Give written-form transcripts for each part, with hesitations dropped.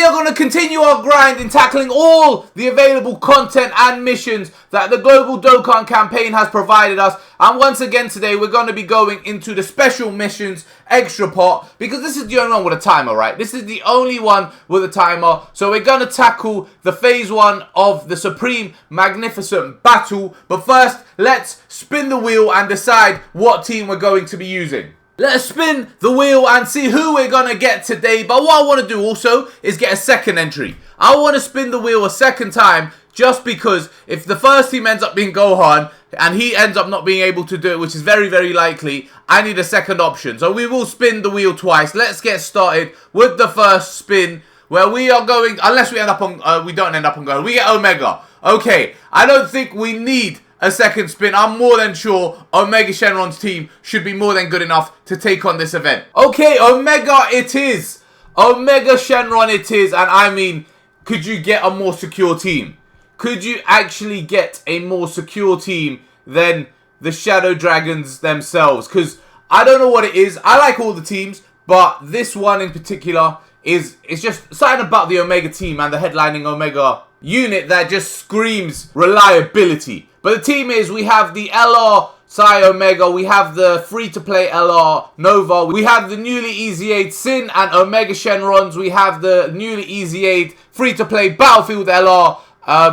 we are going to continue our grind in tackling all the available content and missions that the Global Dokkan Campaign has provided us. And once again today, we're going to be going into the special missions extra pot, because this is the only one with a timer, right? This is the only one with a timer. So we're going to tackle the phase 1 of the Supreme Magnificent Battle. But first, let's spin the wheel and decide what team we're going to be using. Let's spin the wheel and see who we're going to get today. But what I want to do also is get a second entry. I want to spin the wheel a second time, just because if the first team ends up being Gohan and he ends up not being able to do it, which is very, very likely, I need a second option. So we will spin the wheel twice. Let's get started with the first spin, where we are going, unless we end up on, we don't end up on Gohan. We get Omega. Okay, I don't think we need a second spin. I'm more than sure Omega Shenron's team should be more than good enough to take on this event. Okay, Omega it is. Omega Shenron it is. And I mean, could you get a more secure team? Could you actually get a more secure team than the Shadow Dragons themselves? Because I don't know what it is. I like all the teams, but this one in particular it's just something about the Omega team and the headlining Omega unit that just screams reliability. But the team is, we have the LR Psy Omega, we have the free-to-play LR Nova, we have the newly easy-aid Syn and Omega Shenrons, we have the newly easy-aid free-to-play Battlefield LR,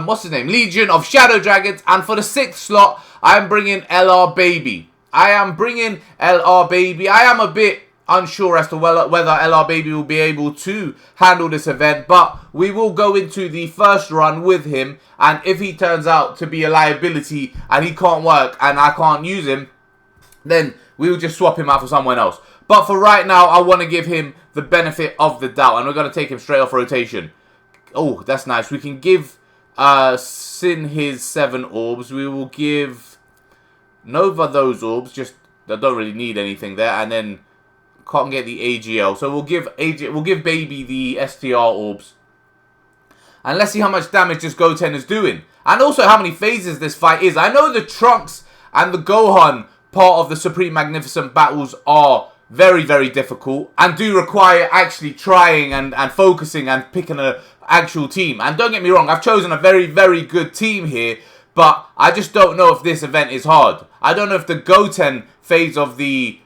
what's his name, Legion of Shadow Dragons, and for the 6th slot, I am bringing LR Baby. I am a bit unsure as to whether LR Baby will be able to handle this event, but we will go into the first run with him, and if he turns out to be a liability and he can't work and I can't use him, then we will just swap him out for someone else. But for right now, I want to give him the benefit of the doubt, and we're going to take him straight off rotation. Oh, that's nice. We can give Syn his 7 orbs. We will give Nova those orbs, just they don't really need anything there, and then can't get the AGL, so we'll give Baby the STR orbs. And let's see how much damage this Goten is doing. And also how many phases this fight is. I know the Trunks and the Gohan part of the Supreme Magnificent Battles are very, very difficult and do require actually trying and focusing and picking an actual team. And don't get me wrong, I've chosen a very, very good team here, but I just don't know if this event is hard. I don't know if the Goten phase of the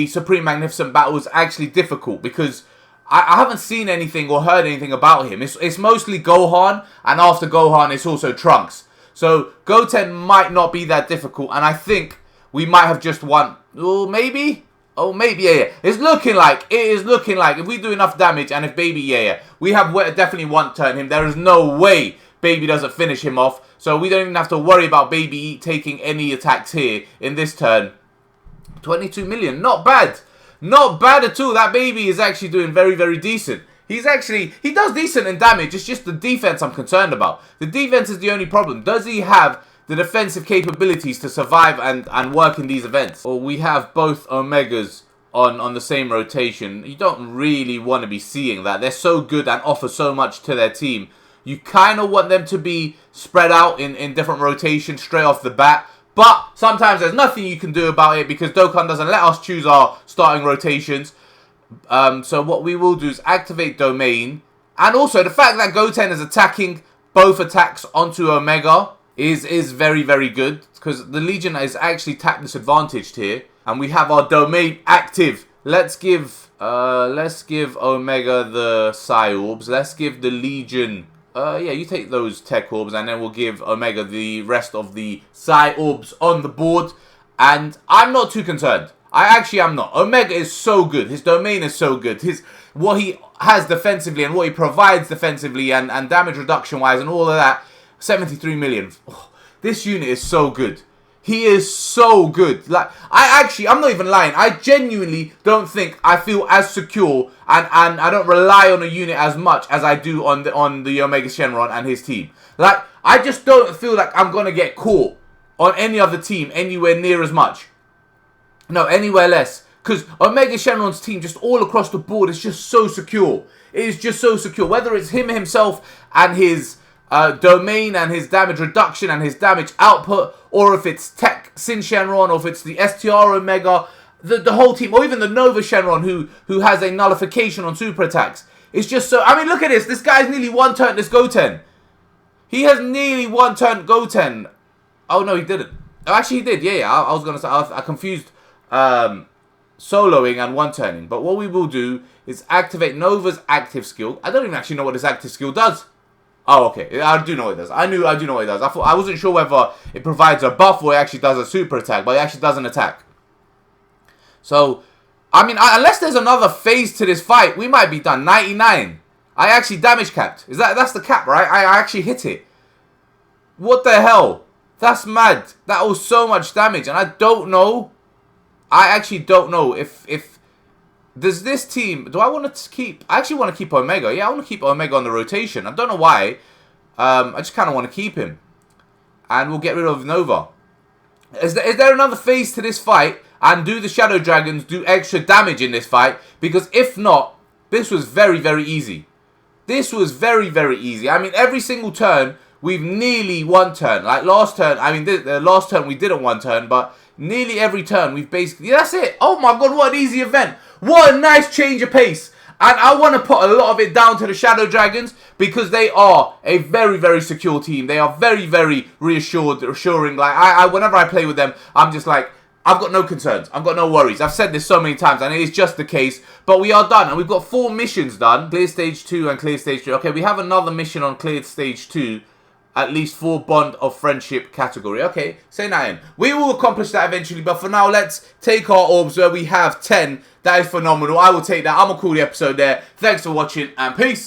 Supreme Magnificent Battle is actually difficult, because I haven't seen anything or heard anything about him. It's mostly Gohan, and after Gohan it's also Trunks. So Goten might not be that difficult, and I think we might have just won. Oh, maybe? Oh, maybe, yeah. It is looking like if we do enough damage, and if Baby, we have definitely one-turn him. There is no way Baby doesn't finish him off, so we don't even have to worry about Baby taking any attacks here in this turn. 22 million, not bad. Not bad at all. That Baby is actually doing very, very decent. He does decent in damage. It's just the defense I'm concerned about. The defense is the only problem. Does he have the defensive capabilities to survive and work in these events? Or we have both Omegas on the same rotation. You don't really want to be seeing that. They're so good and offer so much to their team. You kind of want them to be spread out in different rotations straight off the bat. But sometimes there's nothing you can do about it, because Dokkan doesn't let us choose our starting rotations. So what we will do is activate Domain. And also the fact that Goten is attacking both attacks onto Omega is very, very good, because the Legion is actually tap disadvantaged here. And we have our Domain active. Let's give Omega the Psy Orbs. Let's give the Legion... yeah, you take those Tech Orbs, and then we'll give Omega the rest of the Psy Orbs on the board. And I'm not too concerned. I actually am not. Omega is so good. His Domain is so good. What he has defensively and what he provides defensively and damage reduction-wise and all of that. 73 million. Oh, this unit is so good. He is so good. Like, I'm not even lying. I genuinely don't think I feel as secure and I don't rely on a unit as much as I do on the Omega Shenron and his team. Like, I just don't feel like I'm gonna get caught on any other team anywhere near as much. No, anywhere less. Because Omega Shenron's team, just all across the board, is just so secure. It is just so secure. Whether it's him himself and his Domain and his damage reduction and his damage output, or if it's Tech Syn Shenron, or if it's the STR Omega, the whole team, or even the Nuova Shenron who has a nullification on super attacks. It's just so... I mean, look at this. This guy's nearly one-turned this Goten. He has nearly one-turned Goten. Oh, no, he didn't. Oh, actually, he did. Yeah. I was going to say... I confused soloing and one-turning. But what we will do is activate Nova's active skill. I don't even actually know what this active skill does. Oh, okay. I do know what it does. I do know what it does. I wasn't sure whether it provides a buff or it actually does a super attack, but it actually does an attack. So, I mean, unless there's another phase to this fight, we might be done. 99. I actually damage capped. That's the cap, right? I actually hit it. What the hell? That's mad. That was so much damage, and I don't know. I actually don't know if does this team... Do I want to keep... I actually want to keep Omega. Yeah, I want to keep Omega on the rotation. I don't know why. I just kind of want to keep him. And we'll get rid of Nova. Is there another phase to this fight? And do the Shadow Dragons do extra damage in this fight? Because if not, this was very, very easy. This was very, very easy. I mean, every single turn, we've nearly one turn. Like last turn, I mean, the last turn we didn't one turn, but nearly every turn we've basically... Yeah, that's it. Oh my god, what an easy event. What a nice change of pace. And I want to put a lot of it down to the Shadow Dragons because they are a very, very secure team. They are very, very reassuring. Like, whenever I play with them, I'm just like, I've got no concerns. I've got no worries. I've said this so many times, and it is just the case. But we are done, and we've got 4 missions done. Clear Stage 2 and Clear Stage 3. Okay, we have another mission on Cleared Stage 2. At least 4 Bond of Friendship category. Okay, say nothing. We will accomplish that eventually, but for now, let's take our orbs where we have 10. That is phenomenal. I will take that. I'm going to call the episode there. Thanks for watching, and peace.